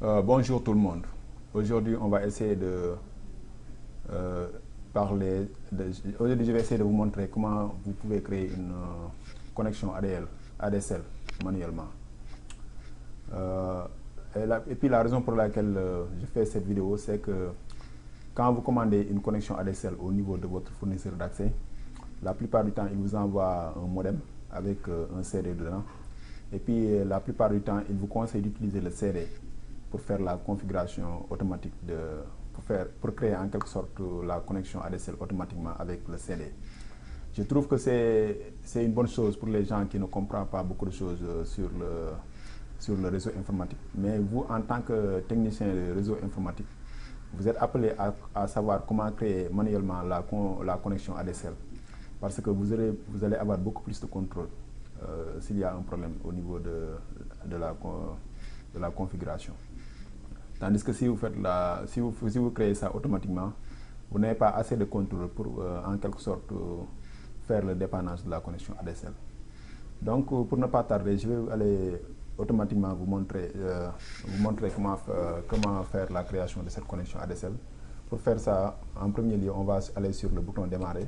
Bonjour tout le monde. Aujourd'hui, on va essayer de euh, parler. Aujourd'hui, je vais essayer de vous montrer comment vous pouvez créer une connexion ADL, ADSL manuellement. Euh, et puis la raison pour laquelle je fais cette vidéo, c'est que quand vous commandez une connexion ADSL au niveau de votre fournisseur d'accès, la plupart du temps, il vous envoie un modem avec un CD dedans. Et puis la plupart du temps, il vous conseille d'utiliser le CD pour faire la configuration automatique pour créer en quelque sorte la connexion ADSL automatiquement avec le CD. Je trouve que c'est une bonne chose pour les gens qui ne comprennent pas beaucoup de choses sur le réseau informatique. Mais vous, en tant que technicien de réseau informatique, vous êtes appelé à savoir comment créer manuellement la connexion ADSL. Parce que vous allez avoir beaucoup plus de contrôle s'il y a un problème au niveau de la configuration. Tandis que si vous, si vous créez ça automatiquement, vous n'avez pas assez de contrôle pour en quelque sorte faire le dépannage de la connexion ADSL. Donc pour ne pas tarder, je vais aller automatiquement vous montrer comment faire la création de cette connexion ADSL. Pour faire ça, en premier lieu, on va aller sur le bouton démarrer.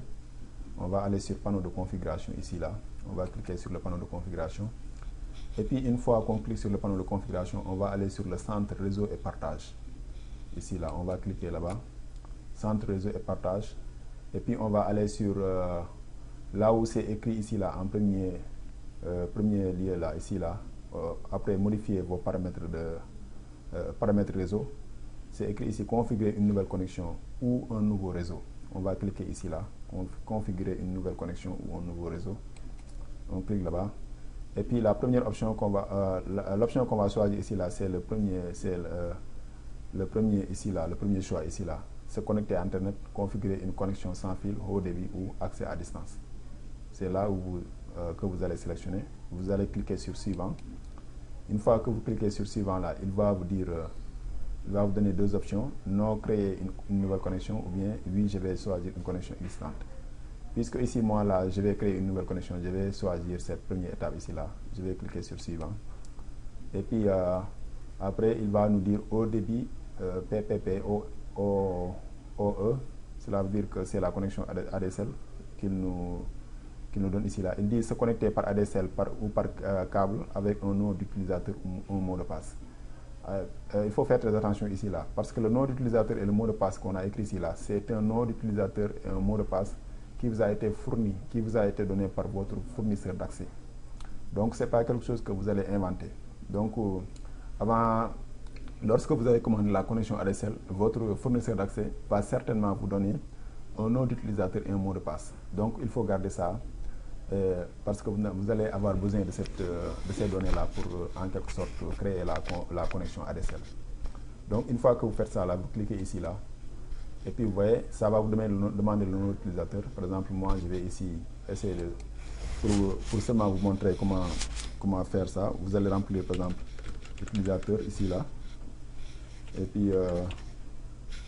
On va aller sur panneau de configuration ici là. On va cliquer sur le panneau de configuration. Et puis une fois qu'on clique sur le panneau de configuration, on va aller sur le centre réseau et partage. Ici là, on va cliquer là-bas. Centre réseau et partage. Et puis on va aller sur là où c'est écrit ici là en premier lieu là, ici là. Après modifier vos paramètres réseau. C'est écrit ici configurer une nouvelle connexion ou un nouveau réseau. On va cliquer ici là, configurer une nouvelle connexion ou un nouveau réseau. On clique là-bas. Et puis la première option l'option qu'on va choisir ici là, c'est le premier ici là, le premier choix ici là. Se connecter à Internet, configurer une connexion sans fil, haut débit ou accès à distance. C'est là où que vous allez sélectionner. Vous allez cliquer sur suivant. Une fois que vous cliquez sur suivant là, il va vous dire il va vous donner deux options, non créer une nouvelle connexion ou bien oui, je vais choisir une connexion existante. Puisque ici, moi là, je vais créer une nouvelle connexion, je vais choisir cette première étape ici là, je vais cliquer sur suivant. Et puis après, il va nous dire haut débit PPP OE, cela veut dire que c'est la connexion ADSL qu'il nous donne ici là. Il dit se connecter par ADSL ou par câble avec un nom d'utilisateur ou un mot de passe. Il faut faire très attention ici là, parce que le nom d'utilisateur et le mot de passe qu'on a écrit ici là, c'est un nom d'utilisateur et un mot de passe qui vous a été fourni, qui vous a été donné par votre fournisseur d'accès. Donc c'est pas quelque chose que vous allez inventer. Donc lorsque vous avez commandé la connexion ADSL, votre fournisseur d'accès va certainement vous donner un nom d'utilisateur et un mot de passe. Donc il faut garder ça. Parce que vous allez avoir besoin de ces données-là pour, en quelque sorte, créer la connexion ADSL. Donc, une fois que vous faites ça, là, vous cliquez ici, là, et puis vous voyez, ça va vous demander le nom d'utilisateur. Par exemple, moi, je vais ici essayer pour seulement vous montrer comment faire ça. Vous allez remplir, par exemple, l'utilisateur ici, là, et puis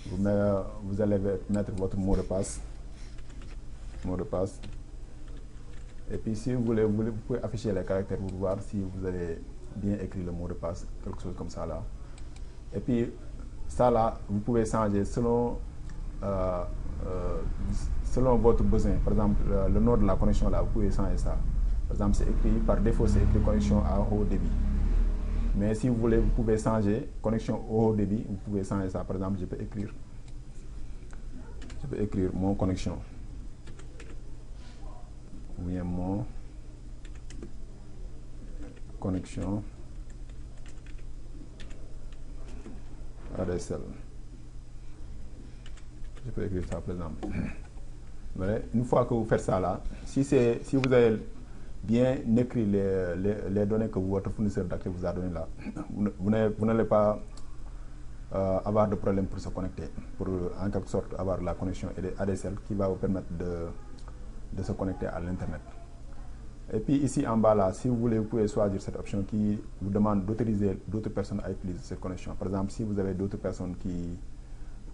vous allez mettre votre mot de passe. Et puis si vous voulez, vous pouvez afficher les caractères pour voir si vous avez bien écrit le mot de passe, quelque chose comme ça là. Et puis ça là, vous pouvez changer selon votre besoin. Par exemple, le nom de la connexion là, vous pouvez changer ça. Par exemple, c'est écrit, par défaut, c'est écrit connexion à haut débit. Mais si vous voulez, vous pouvez changer connexion au haut débit, vous pouvez changer ça. Par exemple, je peux écrire mon connexion. Ou bien mon connexion ADSL. Je peux écrire ça par exemple. Mais une fois que vous faites ça là, si vous avez bien écrit les données que votre fournisseur d'accès vous a données là, vous n'allez pas avoir de problème pour se connecter, pour en quelque sorte avoir la connexion ADSL qui va vous permettre de se connecter à l'internet. Et puis ici en bas là, si vous voulez, vous pouvez choisir cette option qui vous demande d'autoriser d'autres personnes à utiliser cette connexion. Par exemple, si vous avez d'autres personnes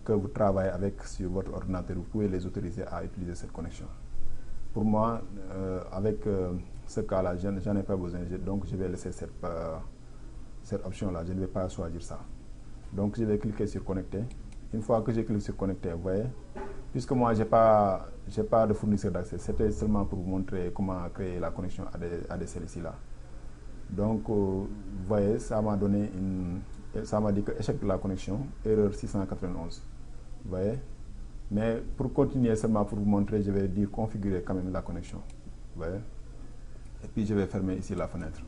que vous travaillez avec sur votre ordinateur, vous pouvez les autoriser à utiliser cette connexion. Pour moi, avec ce cas là, j'en ai pas besoin, donc je vais laisser cette option là, je ne vais pas choisir ça. Donc je vais cliquer sur connecter. Une fois que j'ai cliqué sur connecter, vous voyez, puisque moi j'ai pas de fournisseur d'accès, c'était seulement pour vous montrer comment créer la connexion ADSL ici là. Donc vous voyez, ça m'a dit que échec de la connexion, erreur 691. Vous voyez, mais pour continuer seulement pour vous montrer, je vais dire configurer quand même la connexion. Vous voyez, et puis je vais fermer ici la fenêtre.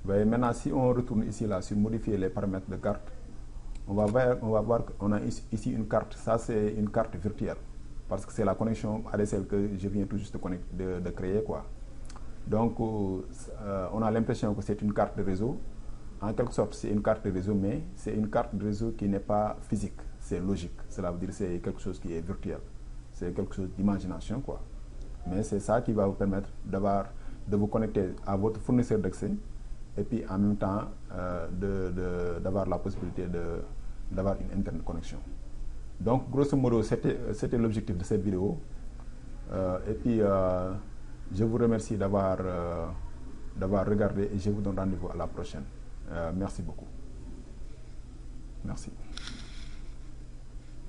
Vous voyez, maintenant si on retourne ici là sur modifier les paramètres de carte, on va voir qu'on a ici une carte. Ça c'est une carte virtuelle parce que c'est la connexion ADSL que je viens tout juste de créer quoi. Donc on a l'impression que c'est une carte de réseau. En quelque sorte c'est une carte de réseau, mais c'est une carte de réseau qui n'est pas physique, c'est logique. Cela veut dire que c'est quelque chose qui est virtuel, c'est quelque chose d'imagination quoi. Mais c'est ça qui va vous permettre de vous connecter à votre fournisseur d'accès et puis en même temps d'avoir la possibilité d'avoir une internet connexion. Donc grosso modo c'était l'objectif de cette vidéo. Et puis je vous remercie d'avoir regardé et je vous donne rendez-vous à la prochaine. Merci beaucoup. Merci.